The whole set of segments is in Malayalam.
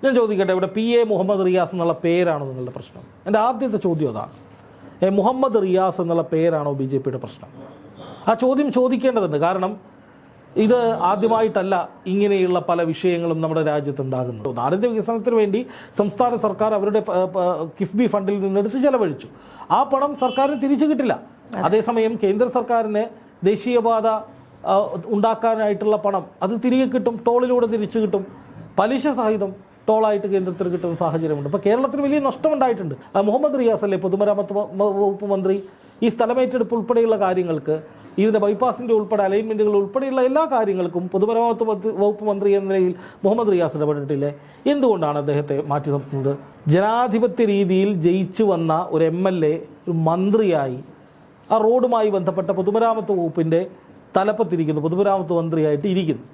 ഞാൻ ചോദിക്കട്ടെ, ഇവിടെ PA മുഹമ്മദ് റിയാസ് എന്നുള്ള പേരാണോ നിങ്ങളുടെ പ്രശ്നം? എൻ്റെ ആദ്യത്തെ ചോദ്യം അതാണ്. മുഹമ്മദ് റിയാസ് എന്നുള്ള പേരാണോ BJPയുടെ പ്രശ്നം? ആ ചോദ്യം ചോദിക്കേണ്ടതുണ്ട്. കാരണം ഇത് ആദ്യമായിട്ടല്ല ഇങ്ങനെയുള്ള പല വിഷയങ്ങളും നമ്മുടെ രാജ്യത്തുണ്ടാകുന്നത്. നാടിൻ്റെ വികസനത്തിന് വേണ്ടി സംസ്ഥാന സർക്കാർ അവരുടെ കിഫ്ബി ഫണ്ടിൽ നിന്നെടുത്ത് ചെലവഴിച്ചു. ആ പണം സർക്കാരിന് തിരിച്ചു കിട്ടില്ല. അതേസമയം കേന്ദ്ര സർക്കാരിന് ദേശീയപാത ഉണ്ടാക്കാനായിട്ടുള്ള പണം അത് തിരികെ കിട്ടും, ടോളിലൂടെ തിരിച്ചു കിട്ടും, പലിശ സഹിതം ടോളായിട്ട് കേന്ദ്രത്തിന് കിട്ടുന്ന സാഹചര്യമുണ്ട്. ഇപ്പോൾ കേരളത്തിന് വലിയ നഷ്ടമുണ്ടായിട്ടുണ്ട്. മുഹമ്മദ് റിയാസ് അല്ലേ പൊതുമരാമത്ത് വകുപ്പ് മന്ത്രി? ഈ സ്ഥലമേറ്റെടുപ്പ് ഉൾപ്പെടെയുള്ള കാര്യങ്ങൾക്ക്, ഇതിൻ്റെ ബൈപ്പാസിൻ്റെ ഉൾപ്പെടെ അലൈൻമെൻറ്റുകൾ ഉൾപ്പെടെയുള്ള എല്ലാ കാര്യങ്ങൾക്കും പൊതുമരാമത്ത് വകുപ്പ് മന്ത്രി എന്ന നിലയിൽ മുഹമ്മദ് റിയാസ് ഇടപെട്ടിട്ടില്ലേ? എന്തുകൊണ്ടാണ് അദ്ദേഹത്തെ മാറ്റി നിർത്തുന്നത്? ജനാധിപത്യ രീതിയിൽ ജയിച്ചു വന്ന ഒരു MLA ഒരു മന്ത്രിയായി ആ റോഡുമായി ബന്ധപ്പെട്ട പൊതുമരാമത്ത് വകുപ്പിൻ്റെ തലപ്പത്തിരിക്കുന്നു, പൊതുമരാമത്ത് മന്ത്രിയായിട്ട് ഇരിക്കുന്നു.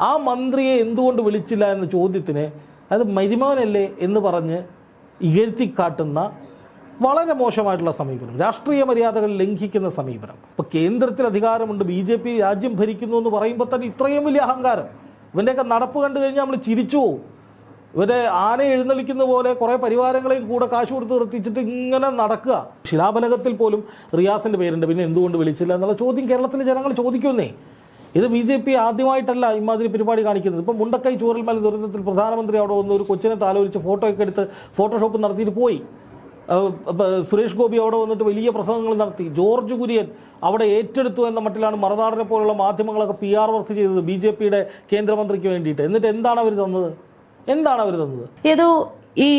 ആ മന്ത്രിയെ എന്തുകൊണ്ട് വിളിച്ചില്ല എന്ന ചോദ്യത്തിന് അത് മരുമോനല്ലേ എന്ന് പറഞ്ഞ് ഇകഴ്ത്തിക്കാട്ടുന്ന വളരെ മോശമായിട്ടുള്ള സമീപനം, രാഷ്ട്രീയ മര്യാദകൾ ലംഘിക്കുന്ന സമീപനം. ഇപ്പോൾ കേന്ദ്രത്തിൽ അധികാരമുണ്ട്, BJP രാജ്യം ഭരിക്കുന്നു എന്ന് പറയുമ്പോൾ തന്നെ ഇത്രയും വലിയ അഹങ്കാരം. ഇവൻ്റെയൊക്കെ നടപ്പ് കണ്ടു കഴിഞ്ഞാൽ നമ്മൾ ചിരിച്ചു പോകും. ഇവരെ ആനയെ എഴുന്നള്ളിക്കുന്ന പോലെ കുറേ പരിവാരങ്ങളെയും കൂടെ കാശ് കൊടുത്ത് നിർത്തിച്ചിട്ട് ഇങ്ങനെ നടക്കുക. ശിലാഫലകത്തിൽ പോലും റിയാസിൻ്റെ പേരുണ്ട്, പിന്നെ എന്തുകൊണ്ട് വിളിച്ചില്ല എന്നുള്ള ചോദ്യം കേരളത്തിലെ ജനങ്ങൾ ചോദിക്കുന്നേ. ഇത് BJP ആദ്യമായിട്ടല്ല ഇമാതിരി പരിപാടി കാണിക്കുന്നത്. ഇപ്പം മുണ്ടക്കൈ ചൂരൽമല ദുരന്തത്തിൽ പ്രധാനമന്ത്രി അവിടെ വന്ന് ഒരു കൊച്ചിനെ താലോലിച്ച് ഫോട്ടോയൊക്കെ എടുത്ത് ഫോട്ടോഷോപ്പ് നടത്തിയിട്ട് പോയി. സുരേഷ് ഗോപി അവിടെ വന്നിട്ട് വലിയ പ്രസംഗങ്ങൾ നടത്തി. ജോർജ് കുര്യൻ അവിടെ ഏറ്റെടുത്തു എന്ന മട്ടിലാണ് മറുനാടിനെ പോലുള്ള മാധ്യമങ്ങളൊക്കെ PR വർക്ക് ചെയ്തത് BJPയുടെ കേന്ദ്രമന്ത്രിക്ക് വേണ്ടിയിട്ട്. എന്നിട്ട് എന്താണ് അവർ തന്നത്? ഏതോ ഈ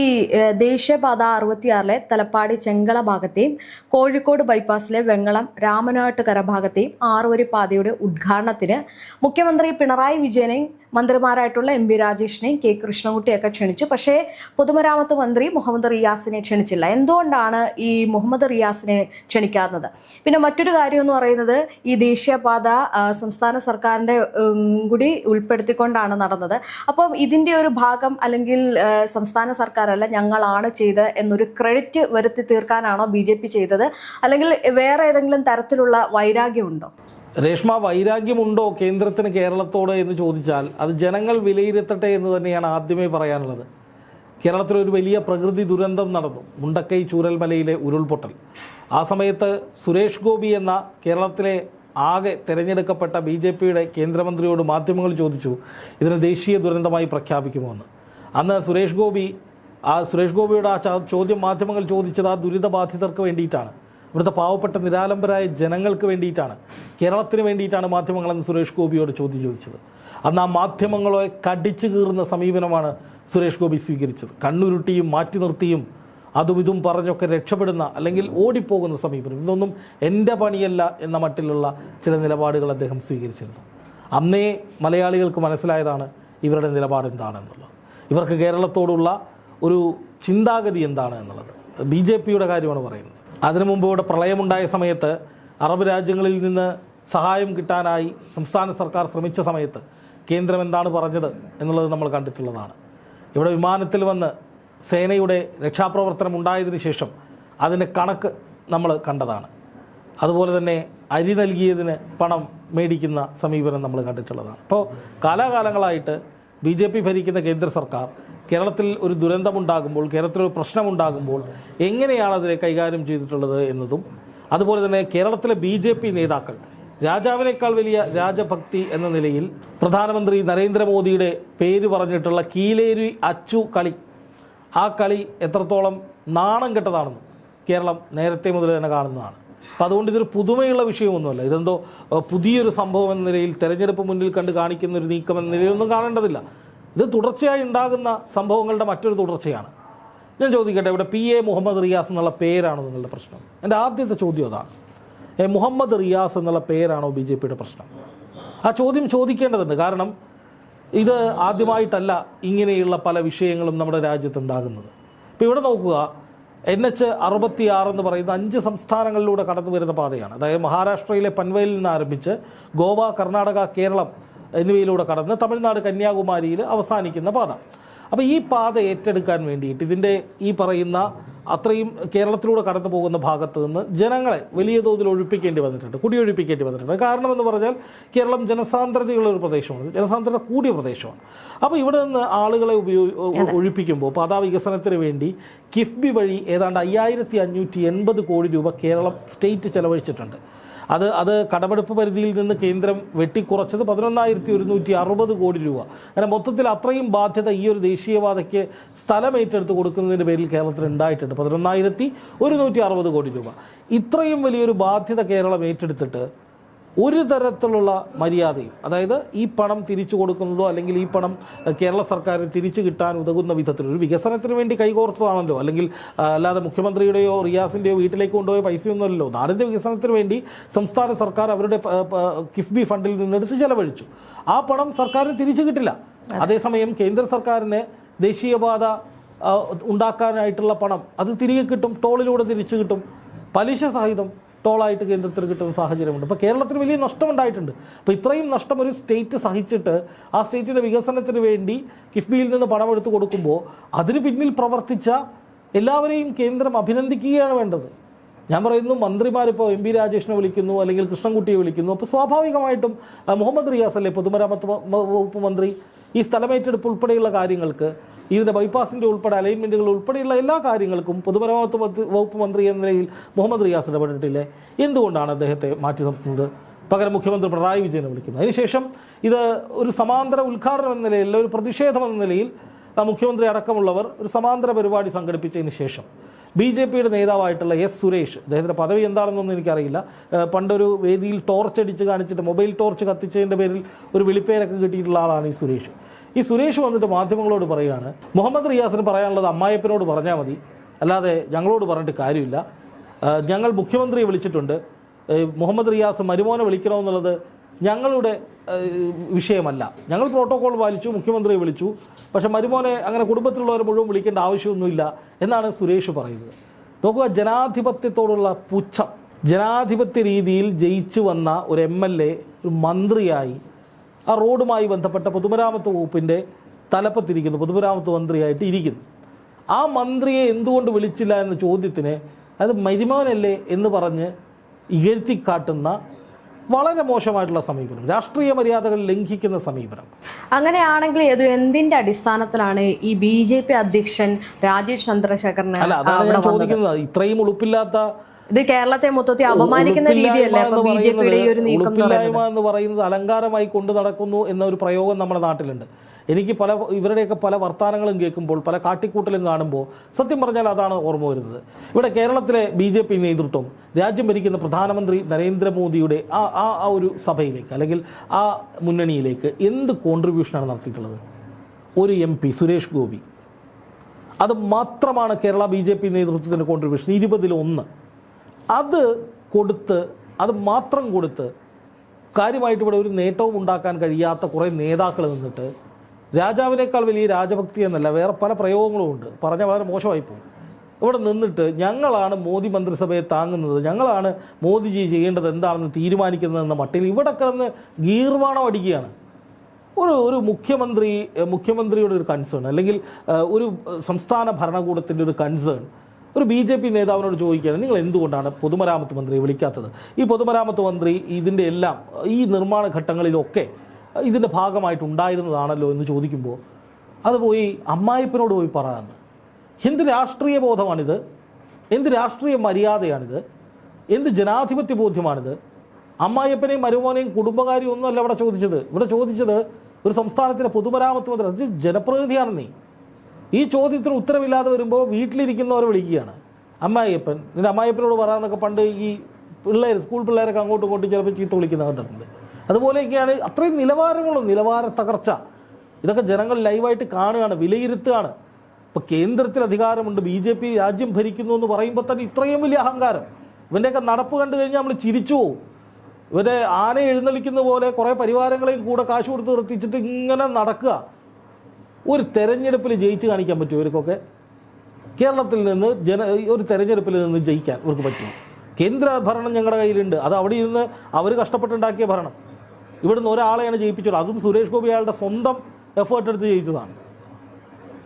ദേശീയപാത 66 തലപ്പാടി ചെങ്കള ഭാഗത്തെയും കോഴിക്കോട് ബൈപ്പാസിലെ വെങ്ങളം രാമനാട്ടുകര ഭാഗത്തെയും 6 വരി പാതയുടെ ഉദ്ഘാടനത്തിന് മുഖ്യമന്ത്രി പിണറായി വിജയനെയും മന്ത്രിമാരായിട്ടുള്ള MB രാജേഷിനെയും K കൃഷ്ണൻകുട്ടിയൊക്കെ ക്ഷണിച്ചു. പക്ഷേ പൊതുമരാമത്ത് മന്ത്രി മുഹമ്മദ് റിയാസിനെ ക്ഷണിച്ചില്ല. എന്തുകൊണ്ടാണ് ഈ മുഹമ്മദ് റിയാസിനെ ക്ഷണിക്കാത്തത്? പിന്നെ മറ്റൊരു കാര്യം എന്ന് പറയുന്നത്, ഈ ദേശീയപാത സംസ്ഥാന സർക്കാരിൻ്റെ കൂടി ഉൾപ്പെടുത്തിക്കൊണ്ടാണ് നടന്നത്. അപ്പം ഇതിൻ്റെ ഒരു ഭാഗം അല്ലെങ്കിൽ സംസ്ഥാന സർക്കാരല്ല ഞങ്ങളാണ് ചെയ്ത് എന്നൊരു ക്രെഡിറ്റ് വരുത്തി തീർക്കാനാണോ BJP ചെയ്തത്, അല്ലെങ്കിൽ വേറെ ഏതെങ്കിലും തരത്തിലുള്ള വൈരാഗ്യമുണ്ടോ? രേഷ്മ, വൈരാഗ്യമുണ്ടോ കേന്ദ്രത്തിന് കേരളത്തോട് എന്ന് ചോദിച്ചാൽ അത് ജനങ്ങൾ വിലയിരുത്തട്ടെ എന്ന് തന്നെയാണ് ആദ്യമേ പറയാനുള്ളത്. കേരളത്തിലൊരു വലിയ പ്രകൃതി ദുരന്തം നടന്നു, മുണ്ടക്കൈ ചൂരൽമലയിലെ ഉരുൾപൊട്ടൽ. ആ സമയത്ത് സുരേഷ് ഗോപി എന്ന കേരളത്തിലെ ആകെ തിരഞ്ഞെടുക്കപ്പെട്ട BJPയുടെ കേന്ദ്രമന്ത്രിയോട് മാധ്യമങ്ങൾ ചോദിച്ചു ഇതിന് ദേശീയ ദുരന്തമായി പ്രഖ്യാപിക്കുമോ എന്ന്. അന്ന് സുരേഷ് ഗോപിയുടെ ആ ചോദ്യം മാധ്യമങ്ങൾ ചോദിച്ചത് ആ ദുരിതബാധിതർക്ക് വേണ്ടിയിട്ടാണ്, ഇവിടുത്തെ പാവപ്പെട്ട നിരാലംബരായ ജനങ്ങൾക്ക് വേണ്ടിയിട്ടാണ്, കേരളത്തിന് വേണ്ടിയിട്ടാണ് മാധ്യമങ്ങളെന്ന് സുരേഷ് ഗോപിയോട് ചോദ്യം ചോദിച്ചത്. അന്ന് ആ മാധ്യമങ്ങളെ കടിച്ചു കീറുന്ന സമീപനമാണ് സുരേഷ് ഗോപി സ്വീകരിച്ചത്. കണ്ണുരുട്ടിയും മാറ്റി നിർത്തിയും അതും ഇതും പറഞ്ഞൊക്കെ രക്ഷപ്പെടുന്ന അല്ലെങ്കിൽ ഓടിപ്പോകുന്ന സമീപനം, ഇതൊന്നും എൻ്റെ പണിയല്ല എന്ന മട്ടിലുള്ള ചില നിലപാടുകൾ അദ്ദേഹം സ്വീകരിച്ചിരുന്നു. അന്നേ മലയാളികൾക്ക് മനസ്സിലായതാണ് ഇവരുടെ നിലപാട് എന്താണെന്നുള്ളത്, ഇവർക്ക് കേരളത്തോടുള്ള ഒരു ചിന്താഗതി എന്താണ് എന്നുള്ളത്. BJPയുടെ കാര്യമാണ് പറയുന്നത്. അതിനു മുമ്പ് ഇവിടെ പ്രളയമുണ്ടായ സമയത്ത് അറബ് രാജ്യങ്ങളിൽ നിന്ന് സഹായം കിട്ടാനായി സംസ്ഥാന സർക്കാർ ശ്രമിച്ച സമയത്ത് കേന്ദ്രം എന്താണ് പറഞ്ഞത് എന്നുള്ളത് നമ്മൾ കണ്ടിട്ടുള്ളതാണ്. ഇവിടെ വിമാനത്തിൽ വന്ന് സേനയുടെ രക്ഷാപ്രവർത്തനം ഉണ്ടായതിനു ശേഷം അതിൻ്റെ കണക്ക് നമ്മൾ കണ്ടതാണ്. അതുപോലെ തന്നെ അരി നൽകിയതിന് പണം മേടിക്കുന്ന സമീപനം നമ്മൾ കണ്ടിട്ടുള്ളതാണ്. അപ്പോൾ കാലാകാലങ്ങളായിട്ട് BJP ഭരിക്കുന്ന കേന്ദ്ര സർക്കാർ കേരളത്തിൽ ഒരു ദുരന്തമുണ്ടാകുമ്പോൾ, കേരളത്തിലൊരു പ്രശ്നമുണ്ടാകുമ്പോൾ എങ്ങനെയാണ് അതിനെ കൈകാര്യം ചെയ്തിട്ടുള്ളത് എന്നതും, അതുപോലെ തന്നെ കേരളത്തിലെ BJP നേതാക്കൾ രാജാവിനേക്കാൾ വലിയ രാജഭക്തി എന്ന നിലയിൽ പ്രധാനമന്ത്രി നരേന്ദ്രമോദിയുടെ പേര് പറഞ്ഞിട്ടുള്ള കീലേരി അച്ചു കളി, ആ കളി എത്രത്തോളം നാണം കെട്ടതാണെന്നും കേരളം നേരത്തെ മുതൽ തന്നെ കാണുന്നതാണ്. അപ്പോൾ അതുകൊണ്ട് ഇതൊരു പുതുമയുള്ള വിഷയമൊന്നുമല്ല. ഇതെന്തോ പുതിയൊരു സംഭവം എന്ന നിലയിൽ തെരഞ്ഞെടുപ്പ് മുന്നിൽ കണ്ട് കാണിക്കുന്ന ഒരു നീക്കം എന്ന നിലയിലൊന്നും കാണേണ്ടതില്ല. ഇത് തുടർച്ചയായി ഉണ്ടാകുന്ന സംഭവങ്ങളുടെ മറ്റൊരു തുടർച്ചയാണ്. ഞാൻ ചോദിക്കട്ടെ, ഇവിടെ PA മുഹമ്മദ് റിയാസ് എന്നുള്ള പേരാണോ നിങ്ങളുടെ പ്രശ്നം? എൻ്റെ ആദ്യത്തെ ചോദ്യം അതാണ്. മുഹമ്മദ് റിയാസ് എന്നുള്ള പേരാണോ BJPയുടെ പ്രശ്നം? ആ ചോദ്യം ചോദിക്കേണ്ടതുണ്ട്. കാരണം ഇത് ആദ്യമായിട്ടല്ല ഇങ്ങനെയുള്ള പല വിഷയങ്ങളും നമ്മുടെ രാജ്യത്തുണ്ടാകുന്നത്. ഇപ്പോൾ ഇവിടെ നോക്കുക, NH66 എന്ന് പറയുന്ന 5 സംസ്ഥാനങ്ങളിലൂടെ കടന്നു വരുന്ന പാതയാണ്. അതായത് മഹാരാഷ്ട്രയിലെ പൻവേലിൽ നിന്ന് ആരംഭിച്ച് ഗോവ, കർണാടക, കേരളം എന്നിവയിലൂടെ കടന്ന് തമിഴ്നാട് കന്യാകുമാരിയിൽ അവസാനിക്കുന്ന പാത. അപ്പോൾ ഈ പാത ഏറ്റെടുക്കാൻ വേണ്ടിയിട്ട് ഇതിൻ്റെ ഈ പറയുന്ന അത്രയും കേരളത്തിലൂടെ കടന്നു പോകുന്ന ഭാഗത്ത് നിന്ന് ജനങ്ങളെ വലിയ തോതിൽ ഒഴിപ്പിക്കേണ്ടി വന്നിട്ടുണ്ട്, കുടിയൊഴിപ്പിക്കേണ്ടി വന്നിട്ടുണ്ട്. കാരണം എന്ന് പറഞ്ഞാൽ കേരളം ജനസാന്ദ്രതയുള്ള ഒരു പ്രദേശമാണ്, ജനസാന്ദ്രത കൂടിയ പ്രദേശമാണ്. അപ്പോൾ ഇവിടെ നിന്ന് ആളുകളെ ഒഴിപ്പിക്കുമ്പോൾ പാതാ വികസനത്തിന് വേണ്ടി കിഫ്ബി വഴി ഏതാണ്ട് 5580 കോടി രൂപ കേരളം സ്റ്റേറ്റ് ചെലവഴിച്ചിട്ടുണ്ട്. അത് കടമെടുപ്പ് പരിധിയിൽ നിന്ന് കേന്ദ്രം വെട്ടിക്കുറച്ചത് 11,160 കോടി രൂപ. അങ്ങനെ മൊത്തത്തിൽ അത്രയും ബാധ്യത ഈ ഒരു ദേശീയപാതയ്ക്ക് സ്ഥലം ഏറ്റെടുത്ത് കൊടുക്കുന്നതിൻ്റെ പേരിൽ കേരളത്തിൽ ഉണ്ടായിട്ടുണ്ട്. 11,160 കോടി രൂപ. ഇത്രയും വലിയൊരു ബാധ്യത കേരളം ഏറ്റെടുത്തിട്ട് ഒരു തരത്തിലുള്ള മര്യാദയും, അതായത് ഈ പണം തിരിച്ചു കൊടുക്കുന്നതോ അല്ലെങ്കിൽ ഈ പണം കേരള സർക്കാരിന് തിരിച്ചു കിട്ടാൻ ഉതകുന്ന വിധത്തിൽ ഒരു വികസനത്തിന് വേണ്ടി കൈകോർത്തതാണല്ലോ, അല്ലെങ്കിൽ അല്ലാതെ മുഖ്യമന്ത്രിയുടെയോ റിയാസിൻ്റെയോ വീട്ടിലേക്ക് കൊണ്ടുപോയ പൈസയൊന്നുമല്ലോ. നാടിൻ്റെ വികസനത്തിന് വേണ്ടി സംസ്ഥാന സർക്കാർ അവരുടെ കിഫ്ബി ഫണ്ടിൽ നിന്നെടുത്ത് ചെലവഴിച്ചു. ആ പണം സർക്കാരിന് തിരിച്ചു കിട്ടില്ല. അതേസമയം കേന്ദ്ര സർക്കാരിന് ദേശീയപാത ഉണ്ടാക്കാനായിട്ടുള്ള പണം അത് തിരികെ കിട്ടും, ടോളിലൂടെ തിരിച്ചു കിട്ടും, പലിശ സഹിതം ടോളായിട്ട് കേന്ദ്രത്തിന് കിട്ടുന്ന സാഹചര്യമുണ്ട്. അപ്പോൾ കേരളത്തിന് വലിയ നഷ്ടമുണ്ടായിട്ടുണ്ട്. അപ്പോൾ ഇത്രയും നഷ്ടം ഒരു സ്റ്റേറ്റ് സഹിച്ചിട്ട് ആ സ്റ്റേറ്റിൻ്റെ വികസനത്തിന് വേണ്ടി കിഫ്ബിയിൽ നിന്ന് പണമെടുത്ത് കൊടുക്കുമ്പോൾ അതിന് പിന്നിൽ പ്രവർത്തിച്ച എല്ലാവരെയും കേന്ദ്രം അഭിനന്ദിക്കുകയാണ് വേണ്ടത്. ഞാൻ പറയുന്നു, മന്ത്രിമാരിപ്പോൾ എം പി രാജേഷിനെ വിളിക്കുന്നു, അല്ലെങ്കിൽ കൃഷ്ണൻകുട്ടിയെ വിളിക്കുന്നു. അപ്പോൾ സ്വാഭാവികമായിട്ടും മുഹമ്മദ് റിയാസ് അല്ലേ പൊതുമരാമത്ത് വകുപ്പ് മന്ത്രി, ഈ സ്ഥലമേറ്റെടുപ്പ് ഉൾപ്പെടെയുള്ള കാര്യങ്ങൾക്ക്, ഇതിൻ്റെ ബൈപ്പാസിൻ്റെ ഉൾപ്പെടെ അലൈൻമെൻറ്റുകൾ ഉൾപ്പെടെയുള്ള എല്ലാ കാര്യങ്ങൾക്കും പൊതുമരാമത്ത് വകുപ്പ് മന്ത്രി എന്ന നിലയിൽ മുഹമ്മദ് റിയാസ് ഇടപെട്ടിട്ടില്ലേ? എന്തുകൊണ്ടാണ് അദ്ദേഹത്തെ മാറ്റി നിർത്തുന്നത്? പകരം മുഖ്യമന്ത്രി പിണറായി വിജയനെ വിളിക്കുന്നത്. അതിനുശേഷം ഇത് ഒരു സമാന്തര ഉദ്ഘാടനം എന്ന നിലയിൽ, ഒരു പ്രതിഷേധം എന്ന നിലയിൽ മുഖ്യമന്ത്രി അടക്കമുള്ളവർ ഒരു സമാന്തര പരിപാടി സംഘടിപ്പിച്ചതിന് ശേഷം BJPയുടെ നേതാവായിട്ടുള്ള S. സുരേഷ്, അദ്ദേഹത്തിൻ്റെ പദവി എന്താണെന്നൊന്നും എനിക്കറിയില്ല, പണ്ടൊരു വേദിയിൽ ടോർച്ച് അടിച്ച് കാണിച്ചിട്ട് മൊബൈൽ ടോർച്ച് കത്തിച്ചതിൻ്റെ പേരിൽ ഒരു വിളിപ്പേരൊക്കെ കിട്ടിയിട്ടുള്ള ആളാണ് ഈ സുരേഷ്. ഈ സുരേഷ് വന്നിട്ട് മാധ്യമങ്ങളോട് പറയുകയാണ്, മുഹമ്മദ് റിയാസിന് പറയാനുള്ളത് അമ്മായിപ്പനോട് പറഞ്ഞാൽ മതി, അല്ലാതെ ഞങ്ങളോട് പറഞ്ഞിട്ട് കാര്യമില്ല. ഞങ്ങൾ മുഖ്യമന്ത്രിയെ വിളിച്ചിട്ടുണ്ട്, മുഹമ്മദ് റിയാസ് മരുമോനെ വിളിക്കണമെന്നുള്ളത് ഞങ്ങളുടെ വിഷയമല്ല. ഞങ്ങൾ പ്രോട്ടോകോൾ പാലിച്ചു, മുഖ്യമന്ത്രിയെ വിളിച്ചു, പക്ഷേ മരുമോനെ അങ്ങനെ കുടുംബത്തിലുള്ളവരെ മുഴുവൻ വിളിക്കേണ്ട ആവശ്യമൊന്നുമില്ല എന്നാണ് സുരേഷ് പറയുന്നത്. നോക്കുക, ജനാധിപത്യത്തോടുള്ള പുച്ഛം. ജനാധിപത്യ രീതിയിൽ ജയിച്ചു വന്ന ഒരു MLA ഒരു മന്ത്രിയായി ആ റോഡുമായി ബന്ധപ്പെട്ട പൊതുമരാമത്ത് വകുപ്പിൻ്റെ തലപ്പത്തിരിക്കുന്നു, പൊതുമരാമത്ത് മന്ത്രിയായിട്ട് ഇരിക്കുന്നു. ആ മന്ത്രിയെ എന്തുകൊണ്ട് വിളിച്ചില്ല എന്ന ചോദ്യത്തിന് അത് മരുമോനല്ലേ എന്ന് പറഞ്ഞ് ഇകഴ്ത്തിക്കാട്ടുന്ന വളരെ മോശമായിട്ടുള്ള സമീപനം, രാഷ്ട്രീയ മര്യാദകൾ ലംഘിക്കുന്ന സമീപനം. അങ്ങനെയാണെങ്കിൽ എന്തിന്റെ അടിസ്ഥാനത്തിലാണ് ഈ BJP അധ്യക്ഷൻ രാജീവ് ചന്ദ്രശേഖരനെ അതാണ് ഞാൻ ചോദിക്കുന്നത്. ഇത്രയും ഉളുപ്പില്ലാത്ത, ഇത് കേരളത്തെ മൊത്തത്തിൽ അപമാനിക്കുന്ന രീതിയല്ലേ BJPയുടെ ഈ ഒരു നീക്കം? ഉളുപ്പില്ലായ്മ എന്ന് പറയുന്നത് അലങ്കാരമായി കൊണ്ടു നടക്കുന്നു എന്ന ഒരു പ്രയോഗം നമ്മുടെ നാട്ടിലുണ്ട്. എനിക്ക് ഇവരുടെയൊക്കെ പല വർത്തമാനങ്ങളും കേൾക്കുമ്പോൾ, പല കാട്ടിക്കൂട്ടലും കാണുമ്പോൾ സത്യം പറഞ്ഞാൽ അതാണ് ഓർമ്മ വരുന്നത്. ഇവിടെ കേരളത്തിലെ BJP നേതൃത്വം രാജ്യം ഭരിക്കുന്ന പ്രധാനമന്ത്രി നരേന്ദ്രമോദിയുടെ ആ ഒരു സഭയിലേക്ക്, അല്ലെങ്കിൽ ആ മുന്നണിയിലേക്ക് എന്ത് കോൺട്രിബ്യൂഷനാണ് നടത്തിയിട്ടുള്ളത്? ഒരു MP സുരേഷ് ഗോപി, അത് മാത്രമാണ് കേരള BJP നേതൃത്വത്തിൻ്റെ കോൺട്രിബ്യൂഷൻ. 20-1 അത് മാത്രം കൊടുത്ത് കാര്യമായിട്ട് ഇവിടെ ഒരു നേട്ടവും ഉണ്ടാക്കാൻ കഴിയാത്ത കുറേ നേതാക്കൾ നിന്നിട്ട് രാജാവിനേക്കാൾ വലിയ രാജഭക്തി എന്നല്ല വേറെ പല പ്രയോഗങ്ങളും ഉണ്ട്, പറഞ്ഞാൽ വളരെ മോശമായിപ്പോകും. ഇവിടെ നിന്നിട്ട് ഞങ്ങളാണ് മോദി മന്ത്രിസഭയെ താങ്ങുന്നത്, ഞങ്ങളാണ് മോദിജി ചെയ്യേണ്ടത് എന്താണെന്ന് തീരുമാനിക്കുന്നതെന്ന മട്ടിൽ ഇവിടെ കിടന്ന് ഗീർവാണം അടിക്കുകയാണ്. ഒരു മുഖ്യമന്ത്രിയുടെ ഒരു കൺസേൺ, അല്ലെങ്കിൽ ഒരു സംസ്ഥാന ഭരണകൂടത്തിൻ്റെ ഒരു കൺസേൺ ഒരു BJP നേതാവിനോട് ചോദിക്കുകയാണ്, നിങ്ങൾ എന്തുകൊണ്ടാണ് പൊതുമരാമത്ത് മന്ത്രിയെ വിളിക്കാത്തത്? ഈ പൊതുമരാമത്ത് മന്ത്രി ഇതിൻ്റെ എല്ലാം ഈ നിർമ്മാണ ഘട്ടങ്ങളിലൊക്കെ ഇതിൻ്റെ ഭാഗമായിട്ടുണ്ടായിരുന്നതാണല്ലോ എന്ന് ചോദിക്കുമ്പോൾ അത് പോയി അമ്മായിപ്പനോട് പോയി പറയാമെന്ന്. എന്ത് രാഷ്ട്രീയ ബോധമാണിത്? എന്ത് രാഷ്ട്രീയ മര്യാദയാണിത്? എന്ത് ജനാധിപത്യ ബോധ്യമാണിത്? അമ്മായിപ്പനെയും മരുമോനെയും കുടുംബകാര്യം ഒന്നുമല്ല ഇവിടെ ചോദിച്ചത്. ഇവിടെ ചോദിച്ചത് ഒരു സംസ്ഥാനത്തിൻ്റെ പൊതുമരാമത്ത് മന്ത്രി, അത് ജനപ്രതിനിധിയാണ് നീ. ഈ ചോദ്യത്തിന് ഉത്തരവില്ലാതെ വരുമ്പോൾ വീട്ടിലിരിക്കുന്നവരെ വിളിക്കുകയാണ് അമ്മായിയപ്പൻ. നിന്റെ അമ്മായിയപ്പനോട് പറയാമെന്നൊക്കെ പണ്ട് ഈ സ്കൂൾ പിള്ളേരൊക്കെ അങ്ങോട്ടും ഇങ്ങോട്ടും ചിലപ്പോൾ ചീത്ത വിളിക്കുന്ന കണ്ടിട്ടുണ്ട്. അതുപോലെയൊക്കെയാണ് അത്രയും നിലവാര തകർച്ച. ഇതൊക്കെ ജനങ്ങൾ ലൈവായിട്ട് കാണുകയാണ്, വിലയിരുത്തുകയാണ്. ഇപ്പോൾ കേന്ദ്രത്തിൽ അധികാരമുണ്ട്, BJP രാജ്യം ഭരിക്കുന്നു എന്ന് പറയുമ്പോൾ തന്നെ ഇത്രയും വലിയ അഹങ്കാരം. ഇവൻ്റെയൊക്കെ നടപ്പ് കണ്ടു കഴിഞ്ഞാൽ നമ്മൾ ചിരിച്ചു പോകും. ഇവരെ ആന എഴുന്നള്ളിക്കുന്ന പോലെ കുറേ പരിവാരങ്ങളെയും കൂടെ കാശ് കൊടുത്ത് നിർത്തിച്ചിട്ട് ഇങ്ങനെ നടക്കുക. ഒരു തെരഞ്ഞെടുപ്പിൽ ജയിച്ച് കാണിക്കാൻ പറ്റുമോ ഇവർക്കൊക്കെ? കേരളത്തിൽ നിന്ന് ഒരു തെരഞ്ഞെടുപ്പിൽ നിന്ന് ജയിക്കാൻ ഇവർക്ക് പറ്റും? കേന്ദ്ര ഭരണം ഞങ്ങളുടെ കയ്യിലുണ്ട്, അത് അവിടെ ഇരുന്ന് അവർ കഷ്ടപ്പെട്ടുണ്ടാക്കിയ ഭരണം. ഇവിടുന്ന് ഒരാളെയാണ് ജയിപ്പിച്ചത്, അതും സുരേഷ് ഗോപി അയാളുടെ സ്വന്തം എഫേർട്ട് എടുത്ത് ജയിച്ചതാണ്.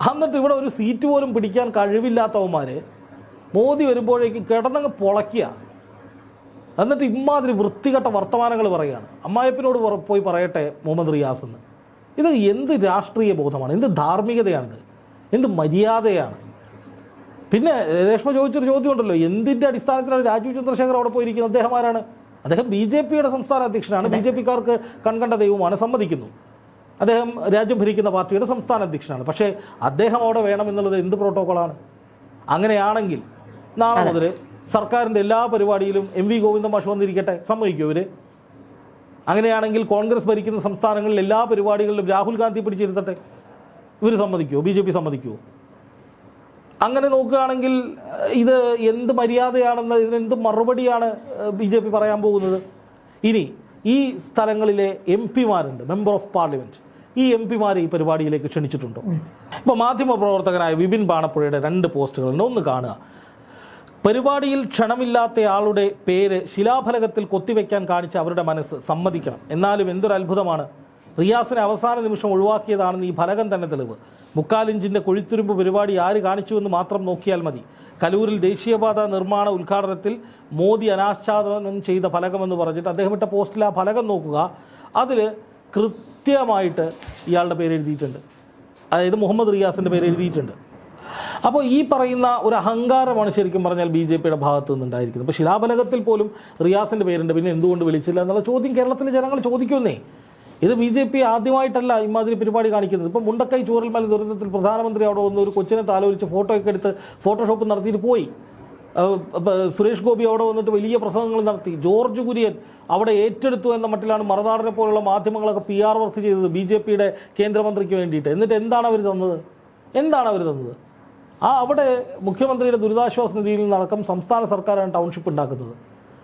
എന്നിട്ട് ഇവിടെ ഒരു സീറ്റ് പോലും പിടിക്കാൻ കഴിവില്ലാത്തവന്മാർ മോദി വരുമ്പോഴേക്കും കിടന്നങ്ങ് പൊളയ്ക്കുക. എന്നിട്ട് ഇമാതിരി വൃത്തികെട്ട വർത്തമാനങ്ങൾ പറയുകയാണ്. അമ്മായപ്പനോട് പോയി പറയട്ടെ മുഹമ്മദ് റിയാസ് എന്ന്. ഇത് എന്ത് രാഷ്ട്രീയ ബോധമാണ്, എന്ത് ധാർമ്മികതയാണിത്, എന്ത് മര്യാദയാണ്? പിന്നെ രേഷ്മ ചോദിച്ചൊരു ചോദ്യം ഉണ്ടല്ലോ, എന്തിൻ്റെ അടിസ്ഥാനത്തിലാണ് രാജീവ് ചന്ദ്രശേഖർ അവിടെ പോയിരിക്കുന്നത്? അദ്ദേഹം ആരാണ്? അദ്ദേഹം BJPയുടെ സംസ്ഥാന അധ്യക്ഷനാണ്. BJPക്കാർക്ക് കൺകണ്ട ദൈവമാണ്, സമ്മതിക്കുന്നു. അദ്ദേഹം രാജ്യം ഭരിക്കുന്ന പാർട്ടിയുടെ സംസ്ഥാന അധ്യക്ഷനാണ്. പക്ഷേ അദ്ദേഹം അവിടെ വേണമെന്നുള്ളത് എന്ത് പ്രോട്ടോക്കോളാണ്? അങ്ങനെയാണെങ്കിൽ നാളെ മുതൽ സർക്കാരിൻ്റെ എല്ലാ പരിപാടിയിലും MV ഗോവിന്ദ മാഷ് വന്നിരിക്കട്ടെ, സമ്മതിക്കുമോ ഇവർ? അങ്ങനെയാണെങ്കിൽ കോൺഗ്രസ് ഭരിക്കുന്ന സംസ്ഥാനങ്ങളിൽ എല്ലാ പരിപാടികളിലും രാഹുൽ ഗാന്ധി പിടിച്ചിരുത്തട്ടെ, ഇവർ സമ്മതിക്കുമോ? BJP സമ്മതിക്കുമോ? അങ്ങനെ നോക്കുകയാണെങ്കിൽ ഇത് എന്ത് മര്യാദയാണെന്ന്, ഇതിനെന്ത് മറുപടിയാണ് BJP പറയാൻ പോകുന്നത്? ഇനി ഈ സ്ഥലങ്ങളിലെ MP-മാരുണ്ട്, മെമ്പർ ഓഫ് പാർലമെൻറ്റ്, ഈ MP-മാരെ ഈ പരിപാടിയിലേക്ക് ക്ഷണിച്ചിട്ടുണ്ടോ? ഇപ്പോൾ മാധ്യമപ്രവർത്തകനായ വിപിൻ ബാണപ്പുഴയുടെ 2 പോസ്റ്റുകളുണ്ട്, ഒന്ന് കാണുക. പരിപാടിയിൽ ക്ഷണമില്ലാത്തയാളുടെ പേര് ശിലാഫലകത്തിൽ കൊത്തിവെക്കാൻ കാണിച്ച അവരുടെ മനസ്സ് സമ്മതിക്കണം. എന്നാലും എന്തൊരു അത്ഭുതമാണ്, റിയാസിനെ അവസാന നിമിഷം ഒഴിവാക്കിയതാണെന്ന് ഈ ഫലകം തന്നെ തെളിവ്. 3/4 ഇഞ്ചിൻ്റെ കൊഴിത്തുരുമ്പ് പരിപാടി ആര് കാണിച്ചുവെന്ന് മാത്രം നോക്കിയാൽ മതി. കലൂരിൽ ദേശീയപാത നിർമ്മാണ ഉദ്ഘാടനത്തിൽ മോദി അനാച്ഛാദനം ചെയ്ത ഫലകമെന്ന് പറഞ്ഞിട്ട് അദ്ദേഹം ഇട്ട പോസ്റ്റിൽ ആ ഫലകം നോക്കുക. അതിൽ കൃത്യമായിട്ട് ഇയാളുടെ പേര് എഴുതിയിട്ടുണ്ട്, അതായത് മുഹമ്മദ് റിയാസിൻ്റെ പേര് എഴുതിയിട്ടുണ്ട്. അപ്പോൾ ഈ പറയുന്ന ഒരു അഹങ്കാരമാണ് ശരിക്കും പറഞ്ഞാൽ BJPയുടെ ഭാഗത്തു നിന്നുണ്ടായിരിക്കുന്നത്. ഇപ്പോൾ ശിലാഫലകത്തിൽ പോലും റിയാസിൻ്റെ പേരുണ്ട്, പിന്നെ എന്തുകൊണ്ട് വിളിച്ചില്ല എന്നുള്ള ചോദ്യം കേരളത്തിലെ ജനങ്ങൾ ചോദിക്കുന്നേ. ഇത് BJP ആദ്യമായിട്ടല്ല ഇമാതിരി പരിപാടി കാണിക്കുന്നത്. ഇപ്പോൾ മുണ്ടക്കൈ ചൂരൽമല ദുരന്തത്തിൽ പ്രധാനമന്ത്രി അവിടെ വന്ന് ഒരു കൊച്ചിനെ താലോലിച്ച് ഫോട്ടോയൊക്കെ എടുത്ത് ഫോട്ടോഷോപ്പ് നടത്തിയിട്ട് പോയി. സുരേഷ് ഗോപി അവിടെ വന്നിട്ട് വലിയ പ്രസംഗങ്ങൾ നടത്തി. ജോർജ് കുര്യൻ അവിടെ ഏറ്റെടുത്തു എന്ന മട്ടിലാണ് മറുനാടിനെ പോലുള്ള മാധ്യമങ്ങളൊക്കെ PR വർക്ക് ചെയ്തത് BJPയുടെ കേന്ദ്രമന്ത്രിക്ക് വേണ്ടിയിട്ട്. എന്നിട്ട് എന്താണ് അവർ തന്നത്? അവിടെ മുഖ്യമന്ത്രിയുടെ ദുരിതാശ്വാസ നിധിയിൽ നിന്നടക്കം സംസ്ഥാന സർക്കാരാണ് ടൗൺഷിപ്പ് ഉണ്ടാക്കുന്നത്.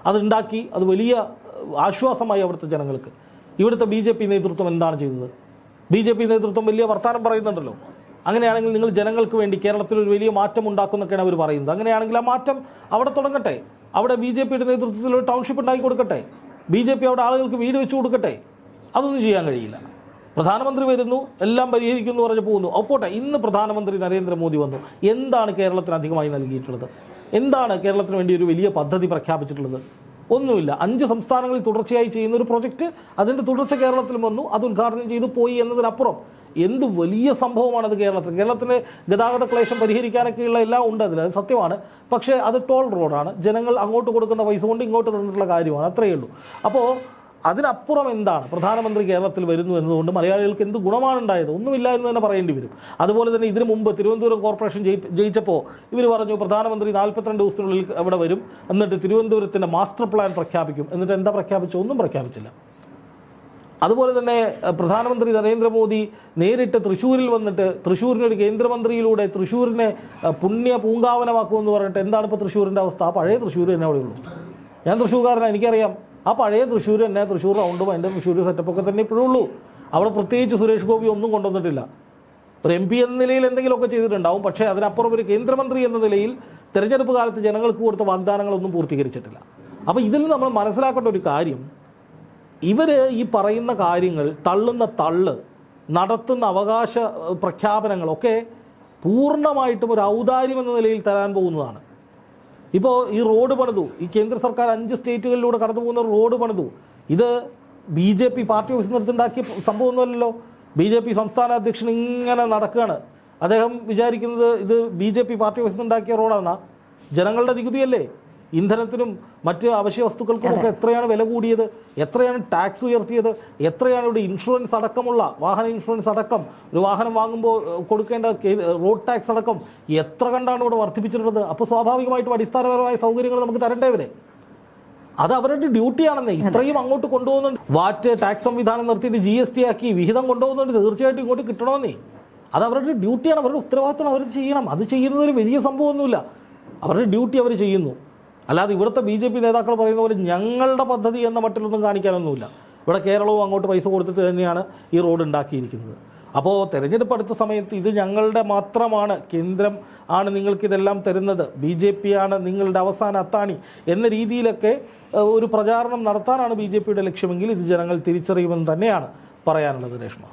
അതുണ്ടാക്കി, അത് വലിയ ആശ്വാസമായി അവിടുത്തെ ജനങ്ങൾക്ക്. ഇവിടുത്തെ BJP നേതൃത്വം എന്താണ് ചെയ്തത്? BJP നേതൃത്വം വലിയ വർത്തമാനം പറയുന്നുണ്ടല്ലോ. അങ്ങനെയാണെങ്കിൽ നിങ്ങൾ ജനങ്ങൾക്ക് വേണ്ടി കേരളത്തിൽ ഒരു വലിയ മാറ്റം ഉണ്ടാക്കുന്നൊക്കെയാണ് അവർ പറയുന്നത്. അങ്ങനെയാണെങ്കിൽ ആ മാറ്റം അവിടെ തുടങ്ങട്ടെ. അവിടെ BJPയുടെ നേതൃത്വത്തിൽ ഒരു ടൗൺഷിപ്പ് ഉണ്ടാക്കി കൊടുക്കട്ടെ. BJP അവിടെ ആളുകൾക്ക് വീട് വെച്ച് കൊടുക്കട്ടെ. അതൊന്നും ചെയ്യാൻ കഴിയില്ല. പ്രധാനമന്ത്രി വരുന്നു, എല്ലാം പരിഹരിക്കുന്നു പറഞ്ഞ് പോകുന്നു. അപ്പോട്ടെ, ഇന്ന് പ്രധാനമന്ത്രി നരേന്ദ്രമോദി വന്നു. എന്താണ് കേരളത്തിന് അധികമായി നൽകിയിട്ടുള്ളത്? എന്താണ് കേരളത്തിന് വേണ്ടി ഒരു വലിയ പദ്ധതി പ്രഖ്യാപിച്ചിട്ടുള്ളത്? ഒന്നുമില്ല. 5 സംസ്ഥാനങ്ങളിൽ തുടർച്ചയായി ചെയ്യുന്ന ഒരു പ്രൊജക്റ്റ്, അതിൻ്റെ തുടർച്ച കേരളത്തിലും വന്നു, അത് ഉദ്ഘാടനം ചെയ്തു പോയി എന്നതിനപ്പുറം എന്ത് വലിയ സംഭവമാണത് കേരളത്തിൻ്റെ ഗതാഗത ക്ലേശം പരിഹരിക്കാനൊക്കെയുള്ള എല്ലാം ഉണ്ട് അതിൽ, അത് സത്യമാണ്. പക്ഷേ അത് ടോൾ റോഡാണ്, ജനങ്ങൾ അങ്ങോട്ട് കൊടുക്കുന്ന പൈസ കൊണ്ട് ഇങ്ങോട്ട് തന്നിട്ടുള്ള കാര്യമാണ്, അത്രയേ ഉള്ളൂ. അപ്പോൾ അതിനപ്പുറം എന്താണ്? പ്രധാനമന്ത്രി കേരളത്തിൽ വരുന്നു എന്നതുകൊണ്ട് മലയാളികൾക്ക് എന്ത് ഗുണമാണ് ഉണ്ടായത്? ഒന്നുമില്ല എന്ന് തന്നെ പറയേണ്ടി വരും. അതുപോലെ തന്നെ ഇതിനു മുമ്പ് തിരുവനന്തപുരം കോർപ്പറേഷൻ ജയിച്ചപ്പോൾ ഇവർ പറഞ്ഞു പ്രധാനമന്ത്രി 42 ദിവസത്തിനുള്ളിൽ അവിടെ വരും, എന്നിട്ട് തിരുവനന്തപുരത്തിൻ്റെ മാസ്റ്റർ പ്ലാൻ പ്രഖ്യാപിക്കും. എന്നിട്ട് എന്താ പ്രഖ്യാപിച്ചു? ഒന്നും പ്രഖ്യാപിച്ചില്ല. അതുപോലെ തന്നെ പ്രധാനമന്ത്രി നരേന്ദ്രമോദി നേരിട്ട് തൃശ്ശൂരിൽ വന്നിട്ട് തൃശ്ശൂരിനൊരു കേന്ദ്രമന്ത്രിയിലൂടെ തൃശ്ശൂരിനെ പുണ്യ പൂങ്കാവനമാക്കുമെന്ന് പറഞ്ഞിട്ട് എന്താണ് ഇപ്പോൾ തൃശ്ശൂരിൻ്റെ അവസ്ഥ? ആ പഴയ തൃശ്ശൂർ തന്നെ അവിടെയുള്ളൂ. ഞാൻ തൃശ്ശൂർക്കാരനാണ്, എനിക്കറിയാം. ആ പഴയ തൃശ്ശൂർ തന്നെ, തൃശ്ശൂർ റൗണ്ടും അതിൻ്റെ തൃശ്ശൂർ സെറ്റപ്പൊക്കെ തന്നെ ഇപ്പോഴും ഉള്ളൂ. അവിടെ പ്രത്യേകിച്ച് സുരേഷ് ഗോപി ഒന്നും കൊണ്ടുവന്നിട്ടില്ല. ഒരു MP എന്ന നിലയിൽ എന്തെങ്കിലുമൊക്കെ ചെയ്തിട്ടുണ്ടാവും, പക്ഷേ അതിനപ്പുറം ഒരു കേന്ദ്രമന്ത്രി എന്ന നിലയിൽ തെരഞ്ഞെടുപ്പ് കാലത്ത് ജനങ്ങൾക്ക് കൊടുത്ത വാഗ്ദാനങ്ങളൊന്നും പൂർത്തീകരിച്ചിട്ടില്ല. അപ്പോൾ ഇതിൽ നിന്ന് നമ്മൾ മനസ്സിലാക്കേണ്ട ഒരു കാര്യം, ഇവർ ഈ പറയുന്ന കാര്യങ്ങൾ, തള്ള്, നടത്തുന്ന അവകാശ പ്രഖ്യാപനങ്ങളൊക്കെ പൂർണ്ണമായിട്ടും ഒരു ഔദാര്യം എന്ന നിലയിൽ തരാൻ പോകുന്നതാണ്. ഇപ്പോൾ ഈ റോഡ് പണിതു, ഈ കേന്ദ്ര സർക്കാർ 5 സ്റ്റേറ്റുകളിലൂടെ കടന്നു പോകുന്ന റോഡ് പണിതു. ഇത് BJP പാർട്ടി ഓഫീസ് നിർത്തുണ്ടാക്കിയ സംഭവമൊന്നുമല്ലല്ലോ. BJP സംസ്ഥാന അധ്യക്ഷൻ ഇങ്ങനെ നടക്കുകയാണ്. അദ്ദേഹം വിചാരിക്കുന്നത് ഇത് BJP പാർട്ടി ഓഫീസ് ഉണ്ടാക്കിയ റോഡാണ്. ജനങ്ങളുടെ നികുതിയല്ലേ. ഇന്ധനത്തിനും മറ്റ് അവശ്യ വസ്തുക്കൾക്കുമൊക്കെ എത്രയാണ് വില കൂടിയത്, എത്രയാണ് ടാക്സ് ഉയർത്തിയത്, എത്രയാണ് ഇവിടെ ഇൻഷുറൻസ് അടക്കമുള്ള വാഹന ഇൻഷുറൻസ് അടക്കം, ഒരു വാഹനം വാങ്ങുമ്പോൾ കൊടുക്കേണ്ട റോഡ് ടാക്സ് അടക്കം എത്ര കണ്ടാണ് ഇവിടെ വർദ്ധിപ്പിച്ചിട്ടുള്ളത്. അപ്പോൾ സ്വാഭാവികമായിട്ടും അടിസ്ഥാനപരമായ സൗകര്യങ്ങൾ നമുക്ക് തരേണ്ടവരെ, അത് അവരുടെ ഡ്യൂട്ടിയാണെന്നേ. ഇത്രയും അങ്ങോട്ട് കൊണ്ടുപോകുന്നുണ്ട്. വാറ്റ് ടാക്സ് സംവിധാനം നിർത്തിയിട്ട് GST ആക്കി വിഹിതം കൊണ്ടുപോകുന്നുണ്ട്, തീർച്ചയായിട്ടും ഇങ്ങോട്ട് കിട്ടണമെന്നേ. അത് അവരുടെ ഡ്യൂട്ടിയാണ്, അവരുടെ ഉത്തരവാദിത്വം അവർ ചെയ്യണം. അത് ചെയ്യുന്നതിൽ വലിയ സംഭവമൊന്നുമില്ല. അവരുടെ ഡ്യൂട്ടി അവർ ചെയ്യുന്നു. അല്ലാതെ ഇവിടുത്തെ BJP നേതാക്കൾ പറയുന്ന പോലെ ഞങ്ങളുടെ പദ്ധതി എന്ന മട്ടിലൊന്നും കാണിക്കാനൊന്നുമില്ല. ഇവിടെ കേരളവും അങ്ങോട്ട് പൈസ കൊടുത്തിട്ട് തന്നെയാണ് ഈ റോഡ് ഉണ്ടാക്കിയിരിക്കുന്നത്. അപ്പോൾ തെരഞ്ഞെടുപ്പ് അടുത്ത സമയത്ത് ഇത് ഞങ്ങളുടെ മാത്രമാണ്, കേന്ദ്രം ആണ് നിങ്ങൾക്കിതെല്ലാം തരുന്നത്, BJP ആണ് നിങ്ങളുടെ അവസാന അത്താണി എന്ന രീതിയിലൊക്കെ ഒരു പ്രചാരണം നടത്താനാണ് BJPയുടെ ലക്ഷ്യമെങ്കിൽ ഇത് ജനങ്ങൾ തിരിച്ചറിയുമെന്ന് തന്നെയാണ് പറയാനുള്ളത്. രേഷ്മ.